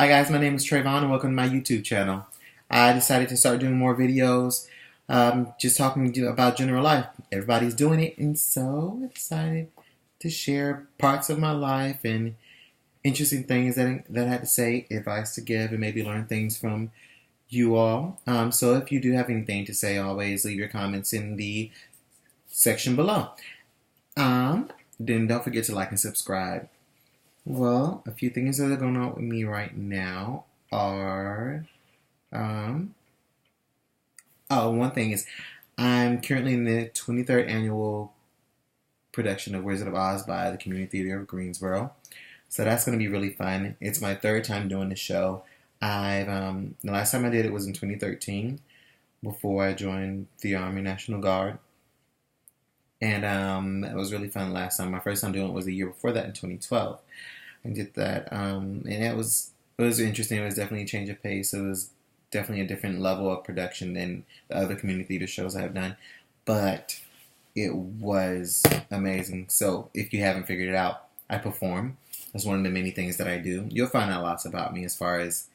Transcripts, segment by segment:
Hi guys, my name is Tre'von and welcome to my YouTube channel. I decided to start doing more videos, just talking about general life. Everybody's doing it, and so I decided to share parts of my life and interesting things that I had to say, advice to give, and maybe learn things from you all. So if you do have anything to say, always leave your comments in the section below. Then don't forget to like and subscribe. Well, a few things that are going on with me right now are, one thing is I'm currently in the 23rd annual production of Wizard of Oz by the Community Theater of Greensboro. So that's going to be really fun. It's my third time doing the show. The last time I did it was in 2013 before I joined the Army National Guard. And it was really fun last time. My first time doing it was the year before that in 2012. I did that, and it was interesting. It was definitely a change of pace. It was definitely a different level of production than the other community theater shows I have done, but it was amazing. So if you haven't figured it out, I perform. That's one of the many things that I do. You'll find out lots about me as far as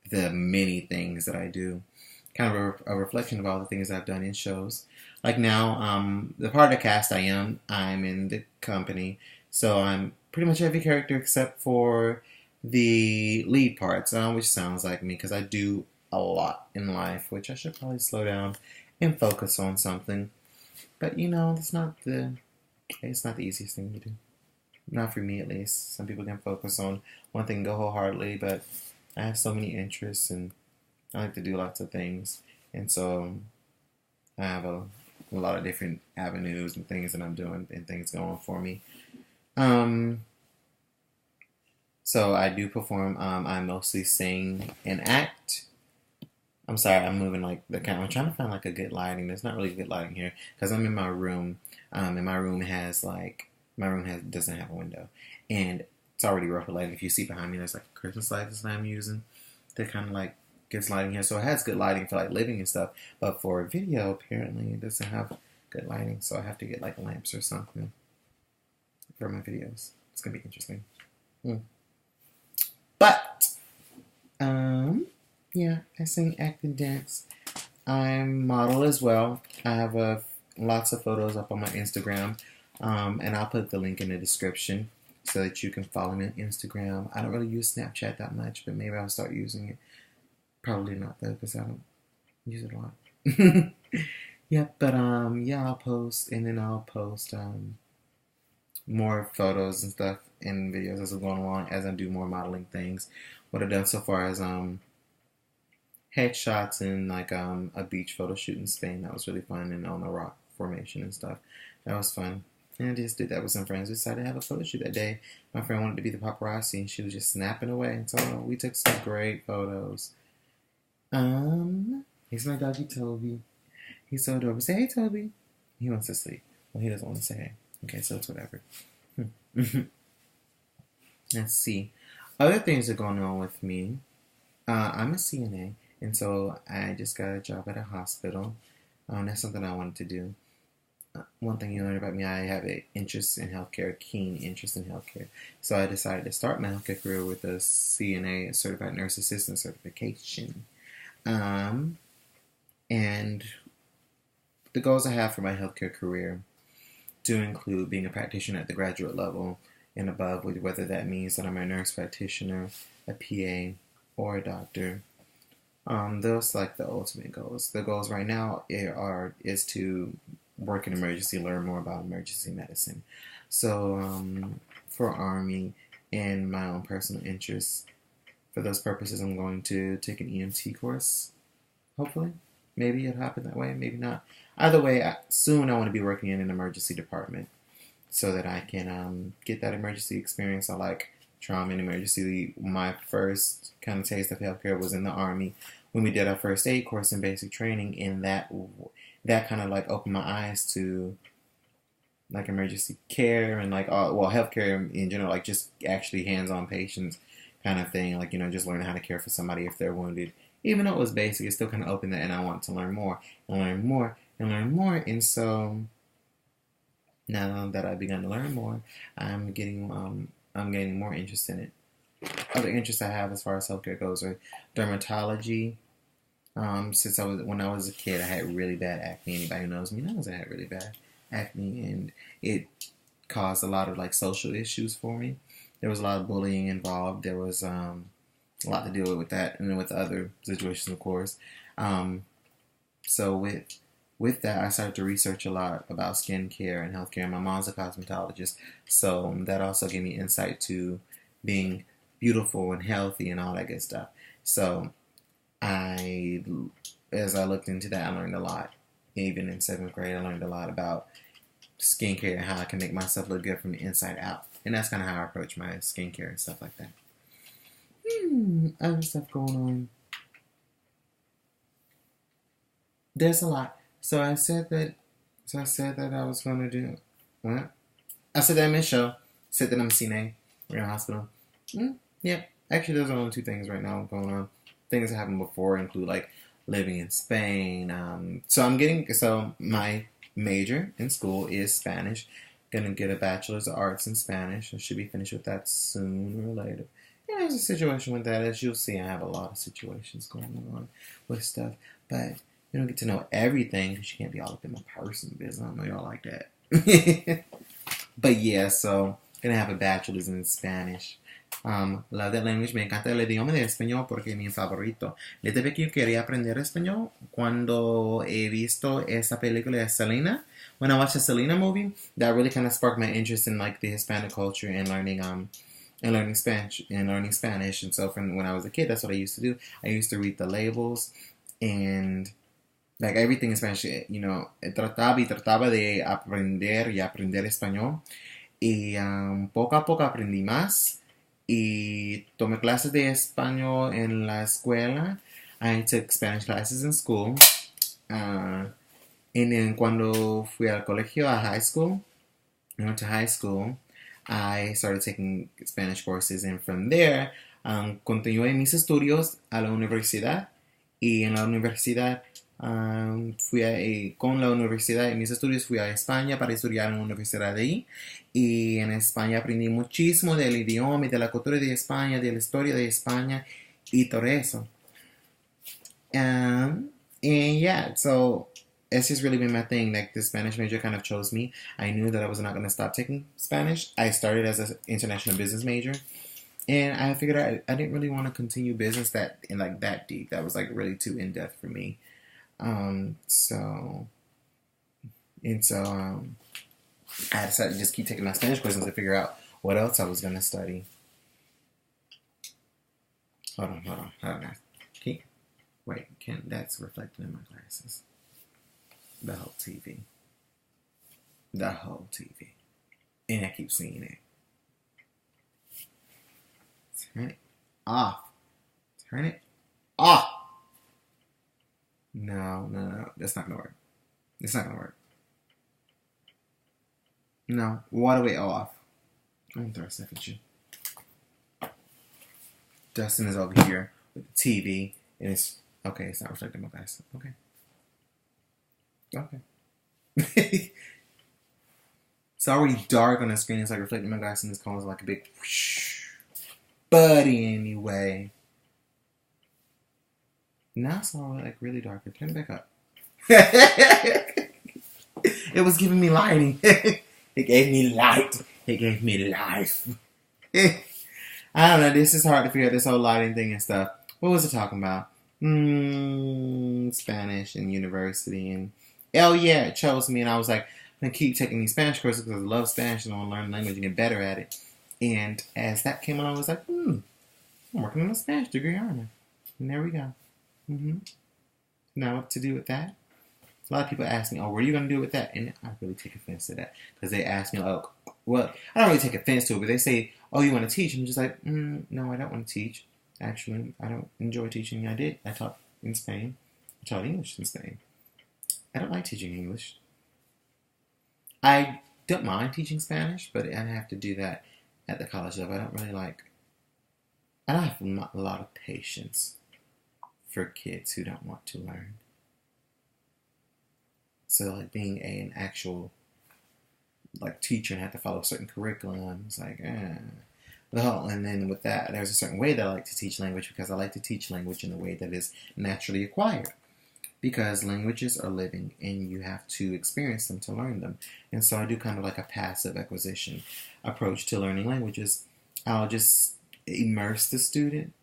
the many things that I do. Kind of a reflection of all the things I've done in shows. Like now, the part of the cast I'm in the company, so I'm pretty much every character except for the lead parts, which sounds like me because I do a lot in life, which I should probably slow down and focus on something. But you know, it's not the easiest thing to do. Not for me, at least. Some people can focus on one thing and go wholeheartedly, but I have so many interests and I like to do lots of things, and so I have a lot of different avenues and things that I'm doing and things going for me. So I do perform. I mostly sing and act. I'm sorry, I'm moving like the camera. I'm trying to find like a good lighting. There's not really good lighting here because I'm in my room. And my room doesn't have a window, and it's already rough lighting. If you see behind me, there's like a Christmas light that I'm using that kind of like gives lighting here. So it has good lighting for like living and stuff. But for video, apparently it doesn't have good lighting. So I have to get like lamps or something for my videos. It's gonna be interesting. But yeah, I sing, act, and dance. I'm model as well. I have lots of photos up on my Instagram, and I'll put the link in the description so that you can follow me on Instagram. I don't really use Snapchat that much, but maybe I'll start using it. Probably not though, because I don't use it a lot. Yeah, but yeah, I'll post, and then I'll post more photos and stuff and videos as I'm going along as I do more modeling things. What I've done so far is headshots and like a beach photo shoot in Spain. That was really fun, and on the rock formation and stuff. That was fun. And I just did that with some friends. We decided to have a photo shoot that day. My friend wanted to be the paparazzi, and she was just snapping away. And so we took some great photos. Here's my doggy Toby. He's so adorable. Say hey, Toby. He wants to sleep. Well, he doesn't want to say hey. Okay, so it's whatever. Let's see. Other things are going on with me. I'm a CNA, and so I just got a job at a hospital. That's something I wanted to do. One thing you learn about me, I have an interest in healthcare, a keen interest in healthcare. So I decided to start my healthcare career with a CNA, a Certified Nurse Assistant certification. And the goals I have for my healthcare career do include being a practitioner at the graduate level and above, whether that means that I'm a nurse practitioner, a PA, or a doctor. Those are like the ultimate goals. The goals right now is to work in emergency, learn more about emergency medicine. So for Army and my own personal interests, for those purposes, I'm going to take an EMT course. Hopefully, maybe it'll happen that way, maybe not. Either way, soon I want to be working in an emergency department so that I can get that emergency experience. I like trauma and emergency. My first kind of taste of healthcare was in the Army when we did our first aid course in basic training, and that kind of like opened my eyes to like emergency care and like healthcare in general, like just actually hands-on patients kind of thing, like, you know, just learning how to care for somebody if they're wounded. Even though it was basic, it still kind of opened that, and I want to learn more and learn more and learn more. And so now that I've begun to learn more, I'm getting more interest in it. other interests I have as far as healthcare goes are dermatology. Since when I was a kid, I had really bad acne. Anybody who knows me knows I had really bad acne, and it caused a lot of like social issues for me. There was a lot of bullying involved. There was a lot to deal with that, and then with other situations, of course. Um, so with that, I started to research a lot about skincare and healthcare. My mom's a cosmetologist, so that also gave me insight to being beautiful and healthy and all that good stuff. So I, as I looked into that, I learned a lot. Even in seventh grade, I learned a lot about skincare and how I can make myself look good from the inside out. And that's kind of how I approach my skincare and stuff like that. Other stuff going on. There's a lot. So I said that. So I said that I was going to do. What? I said that I'm in show. Said that I'm CNA. We're in a hospital. Yeah. Actually, those are only two things right now going on. Things that happened before include like living in Spain. So my major in school is Spanish. Gonna get a bachelor's of arts in Spanish. I should be finished with that sooner or later. And there's a situation with that. As you'll see, I have a lot of situations going on with stuff. But you don't get to know everything because you can't be all up in my personal business. I don't know y'all like that. But yeah, so gonna have a bachelor's in Spanish. Love that language. Me encanta el idioma de español porque es mi favorito. Desde pequeño quería aprender español cuando he visto esa película de Selena. When I watched the Selena movie, that really kind of sparked my interest in like the Hispanic culture and learning Spanish. And so from when I was a kid, that's what I used to do. I used to read the labels and like everything in Spanish, you know, trataba de aprender y aprender español. Y poco a poco aprendí más. Y tomé clases de español en la escuela. I took Spanish classes in school. And then cuando fui al colegio, a high school, I went to high school, I started taking Spanish courses. And from there, continué mis estudios a la universidad. Y en la universidad, con la universidad, en mis estudios fui a España para estudiar en la universidad de ahí. Y en España aprendí muchísimo del idioma y de la cultura de España, de la historia de España y todo eso. And yeah, so it's just really been my thing. Like the Spanish major kind of chose me. I knew that I was not going to stop taking Spanish. I started as an international business major. And I figured I didn't really want to continue business that deep. That was like really too in depth for me. So I decided to just keep taking my Spanish courses to figure out what else I was gonna study. Hold on. That's reflected in my glasses. The whole TV. And I keep seeing it. Turn it off. No. That's not gonna work. It's not gonna work. No. Water way off. I'm gonna throw a stuff at you. Dustin is over here with the TV. And it's okay, it's not reflecting my glasses. Okay. It's already dark on the screen. It's like reflecting my glasses, and this comes like a big whoosh. But anyway. Now it's all like really dark. Turn it back up. It was giving me lighting. It gave me light. It gave me life. I don't know. This is hard to figure out, this whole lighting thing and stuff. What was it talking about? Spanish and university. And it chose me. And I was like, I'm going to keep taking these Spanish courses because I love Spanish and I want to learn language and get better at it. And as that came along, I was like, I'm working on a Spanish degree, aren't I? And there we go. Now what to do with that? A lot of people ask me, what are you going to do with that? And I really take offense to that. Because they ask me, I don't really take offense to it, but they say, you want to teach? And I'm just like, no, I don't want to teach. Actually, I don't enjoy teaching. I taught in Spain. I taught English in Spain. I don't like teaching English. I don't mind teaching Spanish, but I have to do that at the college level. I don't have a lot of patience for kids who don't want to learn. So like being an actual like teacher and have to follow a certain curriculum, it's like, And then with that, there's a certain way that I like to teach language, because I like to teach language in a way that is naturally acquired. Because languages are living and you have to experience them to learn them. And so I do kind of like a passive acquisition approach to learning languages. I'll just immerse the student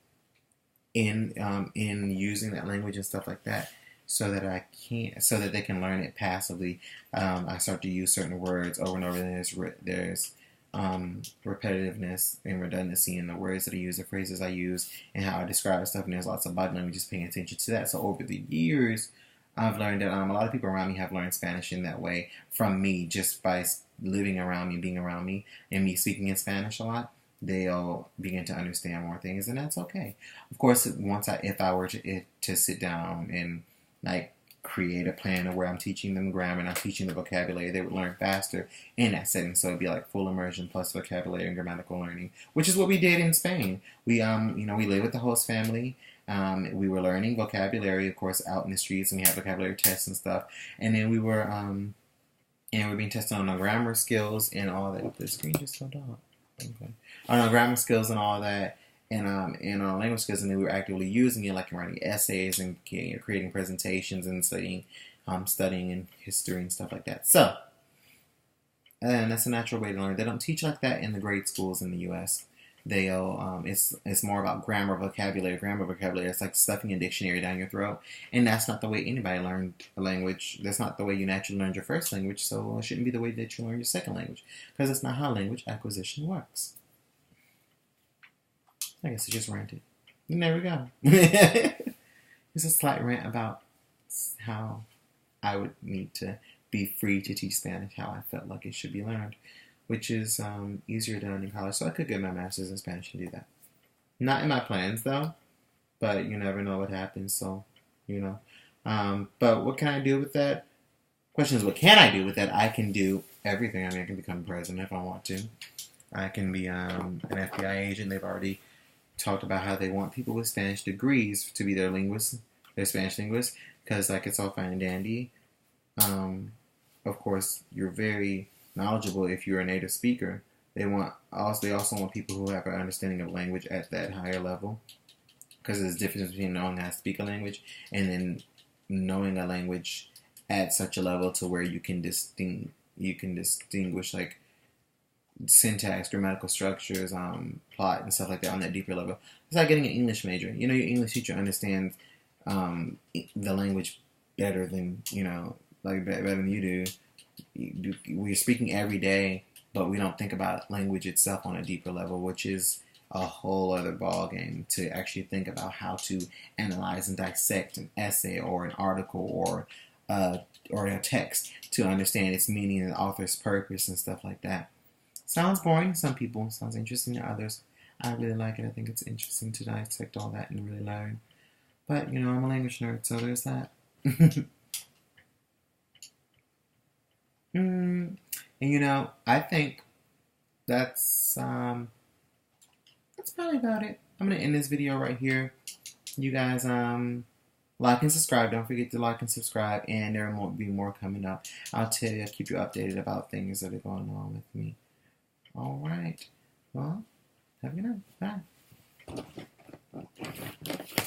in using that language and stuff like that, so that they can learn it passively. I start to use certain words over and over. There's repetitiveness and redundancy in the words that I use, the phrases I use, and how I describe stuff. And there's lots of body language, just paying attention to that. So over the years, I've learned that a lot of people around me have learned Spanish in that way from me, just by living around me, being around me, and me speaking in Spanish a lot. They'll begin to understand more things, and that's okay. Of course, if I were to sit down and like create a plan of where I'm teaching them grammar and I'm teaching the vocabulary, they would learn faster in that setting. So it'd be like full immersion plus vocabulary and grammatical learning, which is what we did in Spain. We we lived with the host family. We were learning vocabulary, of course, out in the streets, and we had vocabulary tests and stuff. And then we were being tested on our grammar skills and all that. The screen just turned off. Okay. On our grammar skills and all that, and our language skills, and then we were actively using it, like in writing essays and creating presentations and studying in history and stuff like that. So, and that's a natural way to learn. They don't teach like that in the grade schools in the U.S. It's more about grammar, vocabulary. It's like stuffing a dictionary down your throat, and that's not the way anybody learned a language. That's not the way you naturally learned your first language, so it shouldn't be the way that you learn your second language, because that's not how language acquisition works. I guess I just ranted. And there we go. It's a slight rant about how I would need to be free to teach Spanish, how I felt like it should be learned, which is easier done in college. So I could get my master's in Spanish and do that. Not in my plans, though, but you never know what happens, so, But what can I do with that? Question is, what can I do with that? I can do everything. I mean, I can become president if I want to. I can be an FBI agent. They've already talked about how they want people with Spanish degrees to be their Spanish linguists, because it's all fine and dandy. Of course, you're very knowledgeable if you're a native speaker. They also want people who have an understanding of language at that higher level, because there's a difference between knowing how to speak a language and then knowing a language at such a level to where you can distinguish like syntax, grammatical structures, plot, and stuff like that on that deeper level. It's like getting an English major. Your English teacher understands the language better than better than you do. We're speaking every day, but we don't think about language itself on a deeper level, which is a whole other ball game, to actually think about how to analyze and dissect an essay or an article or a text to understand its meaning and the author's purpose and stuff like that. Sounds boring to some people, sounds interesting to others. I really like it. I think it's interesting to dissect all that and really learn. But, I'm a language nerd, so there's that. And, I think that's probably about it. I'm going to end this video right here. You guys, like and subscribe. Don't forget to like and subscribe, and there will be more coming up. I'll keep you updated about things that are going on with me. All right. Well, have a good night. Bye.